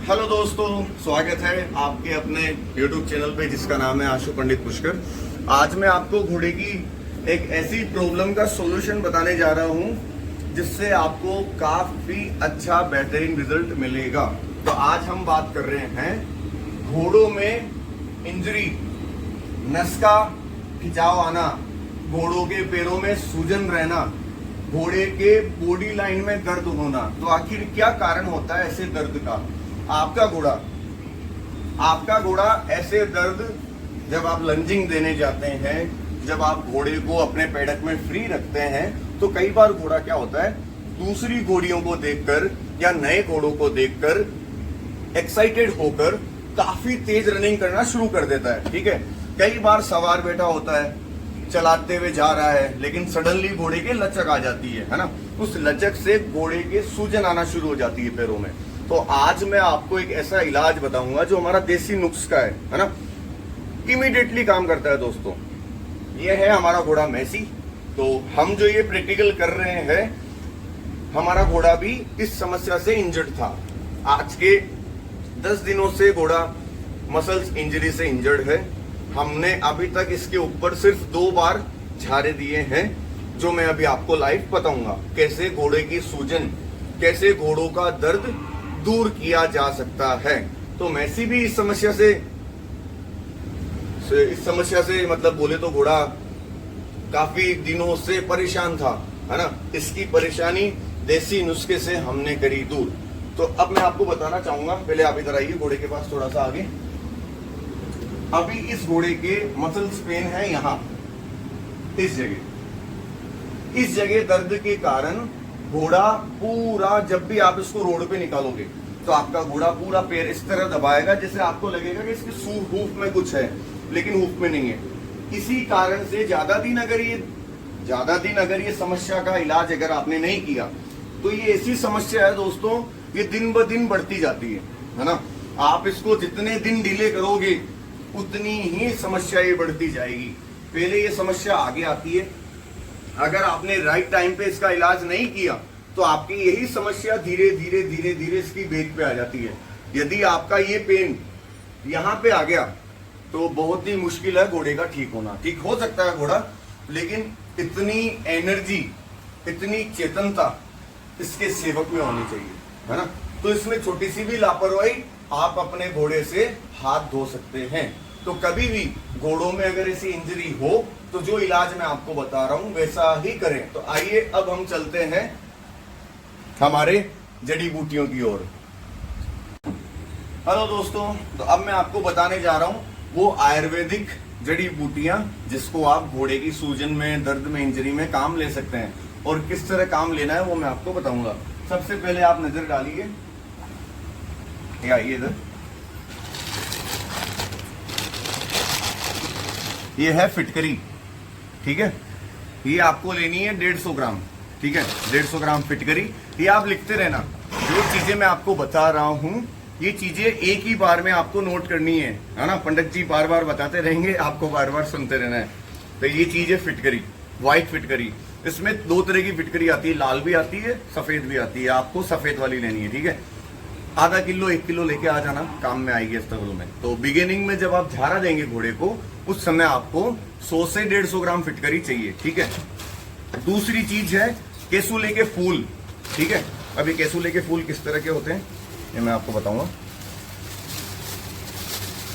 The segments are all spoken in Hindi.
हेलो दोस्तों, स्वागत है आपके अपने YouTube चैनल पे जिसका नाम है आशु पंडित पुष्कर। आज मैं आपको घोड़े की एक ऐसी प्रॉब्लम का सॉल्यूशन बताने जा रहा हूं जिससे आपको काफी अच्छा बेहतरीन रिजल्ट मिलेगा। तो आज हम बात कर रहे हैं घोड़ों में इंजरी, नस का खिंचाव आना, घोड़ों के पैरों में सूजन रहना, घोड़े के बॉडी लाइन में दर्द होना। तो आखिर क्या कारण होता है ऐसे दर्द का? आपका घोड़ा ऐसे दर्द जब आप लंजिंग देने जाते हैं, जब आप घोड़े को अपने पैडक में फ्री रखते हैं, तो कई बार घोड़ा क्या होता है, दूसरी घोड़ियों को देखकर या नए घोड़ों को देखकर एक्साइटेड होकर काफी तेज रनिंग करना शुरू कर देता है। ठीक है, कई बार सवार बैठा होता है, चलाते हुए जा रहा है, लेकिन सडनली घोड़े के लचक आ जाती है ना। उस लचक से घोड़े के सूजन आना शुरू हो जाती है पैरों में। तो आज मैं आपको एक ऐसा इलाज बताऊंगा जो हमारा देसी नुस्खा है ना, इमीडिएटली काम करता है दोस्तों। ये है हमारा घोड़ा मैसी। तो हम जो ये प्रैक्टिकल कर रहे हैं, हमारा घोड़ा भी इस समस्या से इंजर्ड था। आज के 10 दिनों से घोड़ा मसल्स इंजरी से इंजर्ड है। हमने अभी तक इसके ऊपर सिर्फ 2 बार झारे दिए हैं, जो मैं अभी आपको लाइव बताऊंगा कैसे घोड़े की सूजन, कैसे घोड़ों का दर्द दूर किया जा सकता है। तो मैसी भी इस समस्या से मतलब बोले तो घोड़ा काफी दिनों से परेशान था, है ना। इसकी परेशानी देसी नुस्खे से हमने करी दूर। तो अब मैं आपको बताना चाहूंगा, पहले आप इधर आइए घोड़े के पास थोड़ा सा आगे। अभी इस घोड़े के मसल्स पेन है यहाँ, इस जगह दर्द के कारण घोड़ा पूरा, जब भी आप इसको रोड पे निकालोगे तो आपका घोड़ा पूरा पैर इस तरह दबाएगा जैसे आपको लगेगा कि इसके हूफ में कुछ है, लेकिन हूफ में नहीं है। इसी कारण से ज्यादा दिन अगर ये समस्या का इलाज अगर आपने नहीं किया तो ये ऐसी समस्या है दोस्तों, ये दिन ब दिन बढ़ती जाती है ना। आप इसको जितने दिन डिले करोगे उतनी ही समस्या ये बढ़ती जाएगी। पहले ये समस्या आगे आती है, अगर आपने राइट टाइम पे इसका इलाज नहीं किया तो आपकी यही समस्या धीरे धीरे इसकी बेस पे आ जाती है। यदि आपका ये पेन यहाँ पे आ गया तो बहुत ही मुश्किल है घोड़े का ठीक होना। ठीक हो सकता है घोड़ा, लेकिन इतनी एनर्जी, इतनी चेतनता इसके सेवक में होनी चाहिए, है ना। तो इसमें छोटी सी भी लापरवाही आप अपने घोड़े से हाथ धो सकते हैं। तो कभी भी घोड़ों में अगर ऐसी इंजरी हो तो जो इलाज मैं आपको बता रहा हूं वैसा ही करें। तो आइए अब हम चलते हैं हमारे जड़ी बूटियों की ओर। हेलो दोस्तों, तो अब मैं आपको बताने जा रहा हूं वो आयुर्वेदिक जड़ी बूटियां जिसको आप घोड़े की सूजन में, दर्द में, इंजरी में काम ले सकते हैं, और किस तरह काम लेना है वो मैं आपको बताऊंगा। सबसे पहले आप नजर डालिए, आइए इधर। ये है फिटकरी, ठीक है। ये आपको लेनी है 150 ग्राम, ठीक है। 150 ग्राम फिटकरी। ये आप लिखते रहना, जो चीजें मैं आपको बता रहा हूं ये चीजें एक ही बार में आपको नोट करनी है ना। पंडित जी बार बार बताते रहेंगे, आपको बार बार सुनते रहना है। तो ये चीज है फिटकरी, व्हाइट फिटकरी। इसमें 2 तरह की फिटकरी आती है, लाल भी आती है, सफेद भी आती है। आपको सफेद वाली लेनी है, ठीक है। आधा किलो 1 किलो लेके आ जाना, काम में आएगी इस तरह में। तो बिगिनिंग में जब आप झारा देंगे घोड़े को, उस समय आपको 100 से 150 ग्राम फिटकरी चाहिए, ठीक है। दूसरी चीज है केसुले के फूल, ठीक है। अभी केसुले के फूल किस तरह के होते हैं ये मैं आपको बताऊंगा।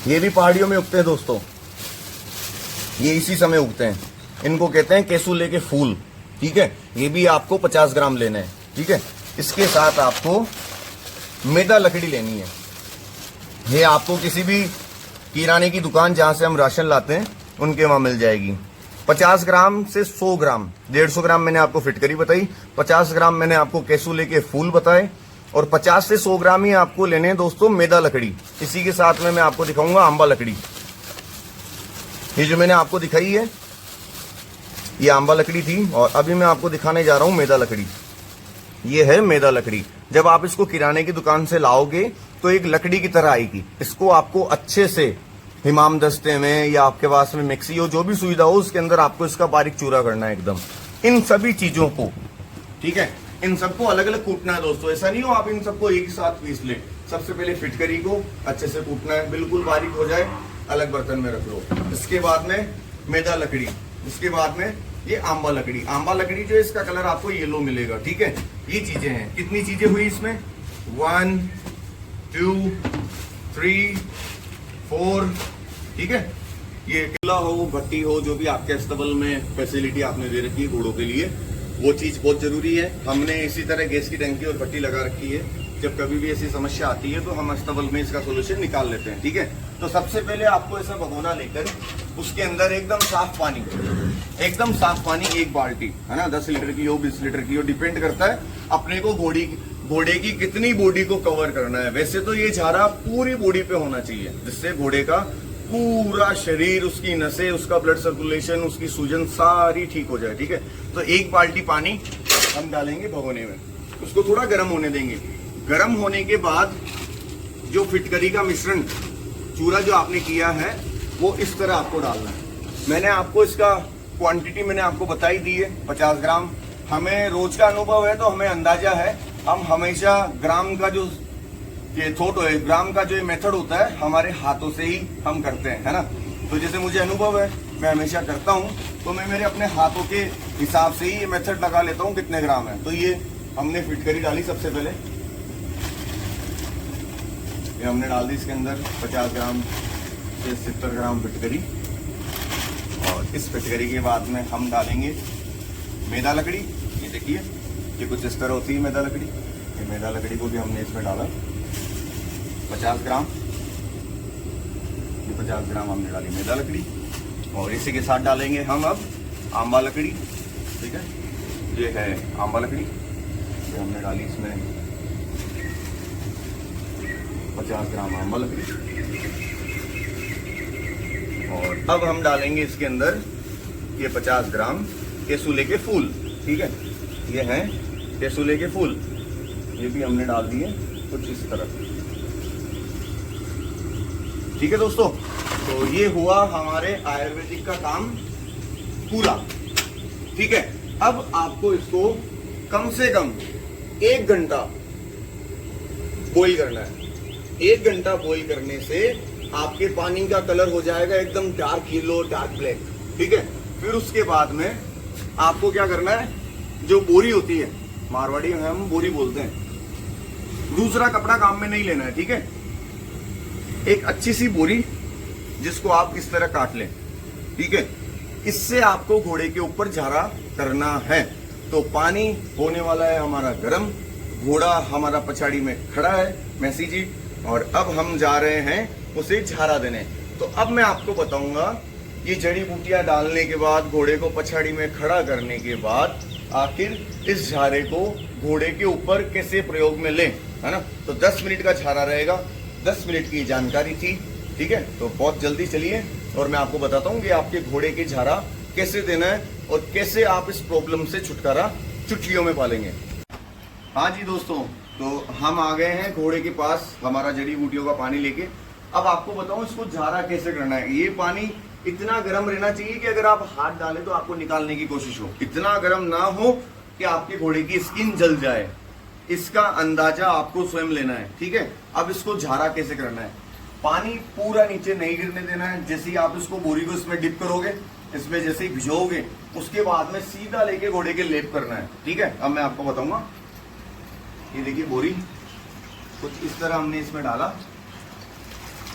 ये भी पहाड़ियों में उगते हैं दोस्तों, ये इसी समय उगते हैं, इनको कहते हैं केसुले के फूल, ठीक है। ये भी आपको 50 ग्राम लेना है, ठीक है। इसके साथ आपको मैदा लकड़ी लेनी है। ये आपको किसी भी किराने की दुकान जहां से हम राशन लाते हैं उनके वहां मिल जाएगी। 50 ग्राम से 100 ग्राम, 150 ग्राम मैंने आपको फिटकरी बताई, 50 ग्राम मैंने आपको केसुले के फूल बताए, और 50 से 100 ग्राम ही आपको लेने हैं दोस्तों मैदा लकड़ी। इसी के साथ में मैं आपको दिखाऊंगा आंबा लकड़ी। ये जो मैंने आपको दिखाई है ये आंबा लकड़ी थी, और अभी मैं आपको दिखाने जा रहा हूं मैदा लकड़ी। ये है मैदा लकड़ी। जब आप इसको किराने की दुकान से लाओगे तो एक लकड़ी की तरह आएगी। इसको आपको अच्छे से हिमाम दस्ते में या आपके पास में मिक्सी हो, जो भी सुविधा हो, उसके अंदर आपको इसका बारीक चूरा करना है एकदम, इन सभी चीजों को, ठीक है। इन सबको अलग अलग कूटना है दोस्तों। ऐसा नहीं हो आप इन सबको एक साथ पीस ले। सबसे पहले फिटकरी को अच्छे से कूटना है, बिल्कुल बारीक हो जाए, अलग बर्तन में रख लो। इसके बाद में मैदा लकड़ी, इसके बाद में ये आंबा लकड़ी। आंबा लकड़ी जो है इसका कलर आपको येलो मिलेगा, ठीक है। ये चीजें हैं। कितनी चीजें हुई इसमें? 1 2 3 4, ठीक है। ये चूल्हा हो, भट्टी हो, जो भी आपके अस्तबल में फैसिलिटी आपने दे रखी है घोड़ों के लिए, वो चीज बहुत जरूरी है। हमने इसी तरह गैस की टंकी और भट्टी लगा रखी है। जब कभी भी ऐसी समस्या आती है तो हम अस्तबल में इसका सोल्यूशन निकाल लेते हैं, ठीक है। तो सबसे पहले आपको ऐसा भगोना लेकर उसके अंदर एकदम साफ पानी, एकदम साफ पानी, 1 बाल्टी, है ना, 10 लीटर की हो, 20 लीटर की हो, डिपेंड करता है अपने को घोड़े की कितनी बॉडी को कवर करना है। वैसे तो ये झारा पूरी बॉडी पे होना चाहिए, जिससे घोड़े का पूरा शरीर, उसकी नसें, उसका ब्लड सर्कुलेशन, उसकी सूजन सारी ठीक हो जाए, ठीक है। तो 1 बाल्टी पानी हम डालेंगे भगोने में, उसको थोड़ा गर्म होने देंगे। गर्म होने के बाद जो फिटकरी का मिश्रण, चूरा जो आपने किया है, वो इस तरह आपको डालना है। मैंने आपको इसका क्वांटिटी मैंने आपको बताई दी है, 50 ग्राम। हमें रोज का अनुभव है तो हमें अंदाजा है, हम हमेशा ग्राम का जो ये थोट है, ग्राम का जो ये मेथड होता है, हमारे हाथों से ही हम करते हैं, है ना। तो जैसे मुझे अनुभव है, मैं हमेशा करता हूँ, तो मैं मेरे अपने हाथों के हिसाब से ही ये मेथड लगा लेता हूँ कितने ग्राम है। तो ये हमने फिटकरी डाली सबसे पहले, ये हमने डाल दी इसके अंदर 50 ग्राम से 70 ग्राम फिटकरी। और इस फिटकरी के बाद में हम डालेंगे मैदा लकड़ी। ये देखिए, ये कुछ इस तरह होती है मैदा लकड़ी। ये मैदा लकड़ी को भी हमने इसमें डाला 50 ग्राम। ये 50 ग्राम हमने डाली मैदा लकड़ी। और इसी के साथ डालेंगे हम अब आंबा लकड़ी, ठीक है। ये है आंबा लकड़ी, ये हमने डाली इसमें 50 ग्राम आंबा लकड़ी। और अब हम डालेंगे इसके अंदर ये 50 ग्राम केसुले के फूल, ठीक है। ये हैं केसुले के फूल, ये भी हमने डाल दिए कुछ इस तरह, ठीक है दोस्तों। तो ये हुआ हमारे आयुर्वेदिक का काम पूरा, ठीक है। अब आपको इसको कम से कम 1 घंटा बॉईल करना है। 1 घंटा बॉईल करने से आपके पानी का कलर हो जाएगा एकदम डार्क येलो, डार्क ब्लैक, ठीक है। फिर उसके बाद में आपको क्या करना है, जो बोरी होती है, मारवाड़ी में हम बोरी बोलते हैं, दूसरा कपड़ा काम में नहीं लेना है, ठीक है। एक अच्छी सी बोरी जिसको आप इस तरह काट लें, ठीक है। इससे आपको घोड़े के ऊपर झारा करना है। तो पानी होने वाला है हमारा गर्म, घोड़ा हमारा पछाड़ी में खड़ा है, मैसी जी, और अब हम जा रहे हैं उसे झारा देने। तो अब मैं आपको बताऊंगा ये जड़ी बूटियां डालने के बाद, घोड़े को पछाड़ी में खड़ा करने के बाद, आखिर इस झारे को घोड़े के ऊपर कैसे प्रयोग में लें, है ना। तो 10 मिनट का झारा रहेगा, 10 मिनट की जानकारी थी, ठीक है। तो बहुत जल्दी चलिए और मैं आपको बताता हूँ कि आपके घोड़े की झारा कैसे देना है और कैसे आप इस प्रॉब्लम से छुटकारा चुटकियों में पालेंगे। हाँ जी दोस्तों, तो हम आ गए हैं घोड़े के पास हमारा जड़ी बूटियों का पानी लेके। अब आपको बताऊं इसको झारा कैसे करना है। ये पानी इतना गर्म रहना चाहिए कि अगर आप हाथ डालें तो आपको निकालने की कोशिश हो, इतना गर्म ना हो कि आपके घोड़े की स्किन जल जाए। इसका अंदाजा आपको स्वयं लेना है, ठीक है। अब इसको झारा कैसे करना है, पानी पूरा नीचे नहीं गिरने देना है। जैसे ही आप इसको बोरी को इसमें डिप करोगे, इसमें जैसे ही भिजोगे, उसके बाद में सीधा लेके घोड़े के लेप करना है, ठीक है। अब मैं आपको बताऊंगा। ये देखिए बोरी कुछ इस तरह हमने इसमें डाला,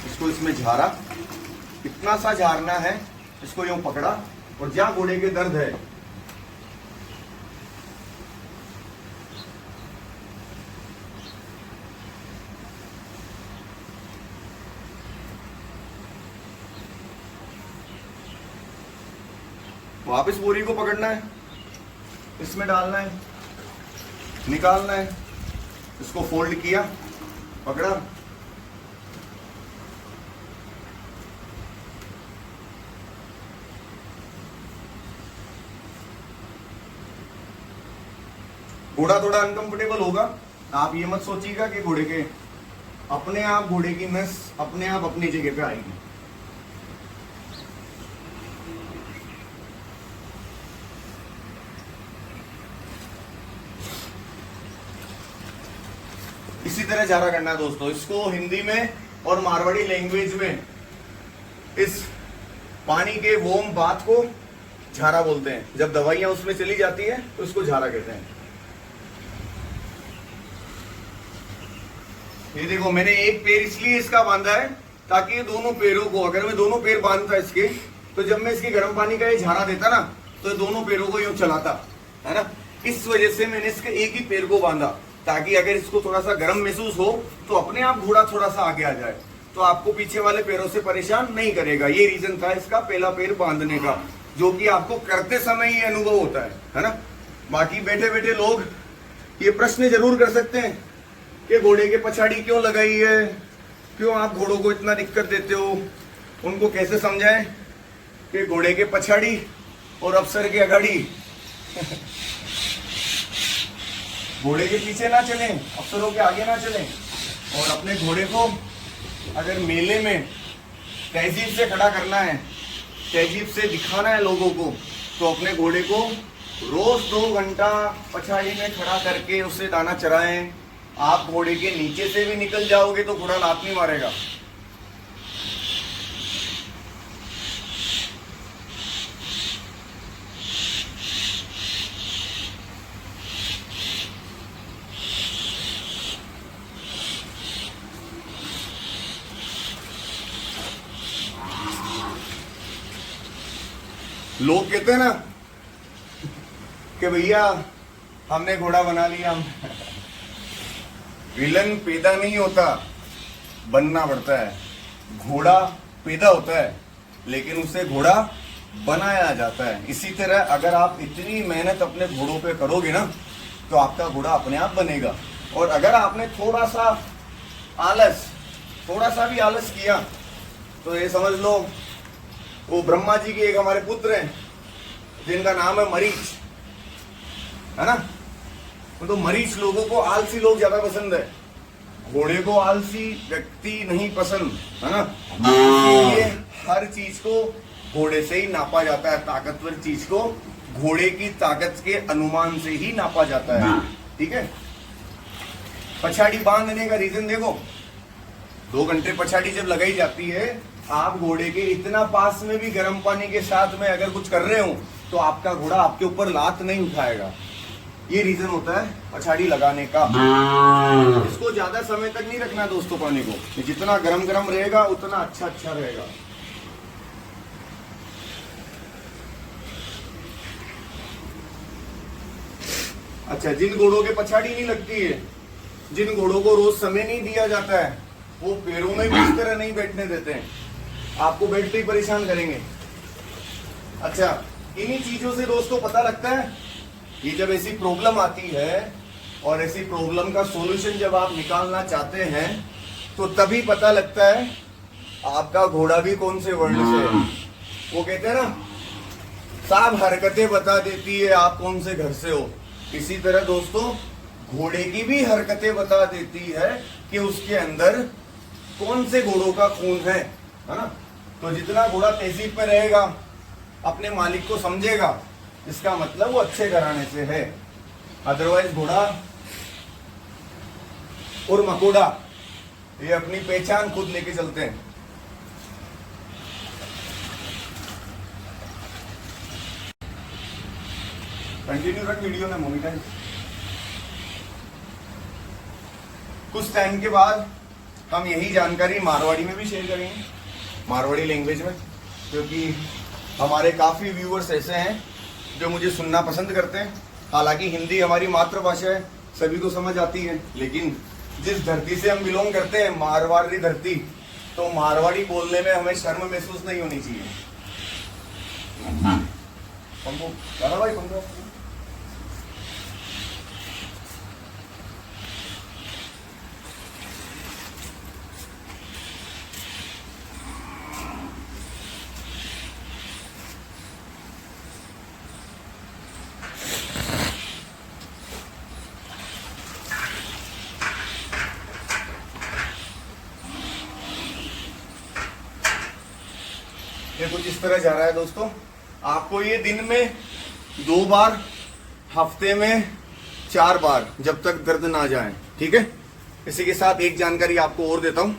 इसको इसमें झारा, इतना सा झारना है, इसको यूं पकड़ा और जहां घोड़े के दर्द है वापस बोरी को पकड़ना है, इसमें डालना है, निकालना है, इसको फोल्ड किया, पकड़ा, घोड़ा थोड़ा अनकंफर्टेबल होगा। आप ये मत सोचिएगा कि घोड़े के अपने आप घोड़े की नस अपने आप अपनी जगह पे आएगी। इसी तरह झारा करना है दोस्तों। इसको हिंदी में और मारवाड़ी लैंग्वेज में इस पानी के वोम बात को झारा बोलते हैं। जब दवाइयां उसमें चली जाती है तो उसको झारा कहते हैं। ये देखो मैंने एक पैर इसलिए इसका बांधा है ताकि दोनों पैरों को, अगर मैं दोनों पैर बांधता इसके तो जब मैं इसके गर्म पानी का ये झारा देता ना तो दोनों पैरों को यूं चलाता है ना। इस वजह से मैंने इसके एक ही पैर को बांधा ताकि अगर इसको थोड़ा सा गर्म महसूस हो तो अपने आप घोड़ा थोड़ा सा आगे आ जाए, तो आपको पीछे वाले पैरों से परेशान नहीं करेगा। ये रीजन था इसका पहला पैर बांधने का, जो कि आपको करते समय ये अनुभव होता है ना। बाकी बैठे बैठे लोग ये प्रश्न जरूर कर सकते हैं कि घोड़े के पछाड़ी क्यों लगाई है, क्यों आप घोड़ों को इतना दिक्कत देते हो। उनको कैसे समझाएं कि घोड़े के पछाड़ी और अफसर के अगाड़ी घोड़े के पीछे ना चलें, अफसरों के आगे ना चलें, और अपने घोड़े को अगर मेले में तहजीब से खड़ा करना है, तहजीब से दिखाना है लोगों को, तो अपने घोड़े को रोज 2 घंटा पछाड़ी में खड़ा करके उससे दाना चराएं। आप घोड़े के नीचे से भी निकल जाओगे तो घोड़ा लात नहीं मारेगा। लोग कहते हैं ना कि भैया हमने घोड़ा बना लिया। विलन पैदा नहीं होता, बनना पड़ता है। घोड़ा पैदा होता है लेकिन उसे घोड़ा बनाया जाता है। इसी तरह अगर आप इतनी मेहनत अपने घोड़ों पे करोगे ना तो आपका घोड़ा अपने आप बनेगा। और अगर आपने थोड़ा सा भी आलस किया तो ये समझ लो, वो ब्रह्मा जी के एक हमारे पुत्र हैं जिनका नाम है मरीच, है ना। तो मरीच लोगों को आलसी लोग ज्यादा पसंद है, घोड़े को आलसी व्यक्ति नहीं पसंद, है ना। इसलिए हर चीज को घोड़े से ही नापा जाता है। ताकतवर चीज को घोड़े की ताकत के अनुमान से ही नापा जाता है, ठीक है। पछाड़ी बांधने का रीजन देखो, 2 घंटे पछाड़ी जब लगाई जाती है, आप घोड़े के इतना पास में भी गर्म पानी के साथ में अगर कुछ कर रहे हो तो आपका घोड़ा आपके ऊपर लात नहीं उठाएगा। ये रीजन होता है पछाड़ी लगाने का। इसको ज्यादा समय तक नहीं रखना दोस्तों पानी को, जितना गरम गरम रहेगा उतना अच्छा रहेगा। अच्छा, जिन घोड़ों के पछाड़ी नहीं लगती है, जिन घोड़ों को रोज समय नहीं दिया जाता है, वो पैरों में भी इस तरह नहीं बैठने देते हैं, आपको बैठते ही परेशान करेंगे। अच्छा, इन्हीं चीजों से दोस्तों पता लगता है कि जब ऐसी प्रॉब्लम आती है और ऐसी प्रॉब्लम का सॉल्यूशन जब आप निकालना चाहते हैं तो तभी पता लगता है आपका घोड़ा भी कौन से वर्ण से है। वो कहते हैं ना, साफ हरकतें बता देती है आप कौन से घर से हो। इसी तरह दोस्तों घोड़े की भी हरकतें बता देती है कि उसके अंदर कौन से घोड़ों का खून है ना। तो जितना घोड़ा तहजीब में रहेगा, अपने मालिक को समझेगा, इसका मतलब वो अच्छे घराने से है। अदरवाइज घोड़ा और मकोड़ा ये अपनी पहचान खुद लेके चलते हैं। कंटिन्यू रख वीडियो में मोनिटाइज। कुछ टाइम के बाद हम यही जानकारी मारवाड़ी में भी शेयर करेंगे, मारवाड़ी लैंग्वेज में, क्योंकि हमारे काफी व्यूअर्स ऐसे हैं जो मुझे सुनना पसंद करते हैं। हालांकि हिंदी हमारी मातृभाषा है, सभी को समझ आती है, लेकिन जिस धरती से हम बिलोंग करते हैं, मारवाड़ी धरती, तो मारवाड़ी बोलने में हमें शर्म महसूस नहीं होनी चाहिए। भाई ये कुछ इस तरह जा रहा है दोस्तों। आपको ये दिन में 2 बार, हफ्ते में 4 बार, जब तक दर्द ना जाए, ठीक है। इसी के साथ एक जानकारी आपको और देता हूं,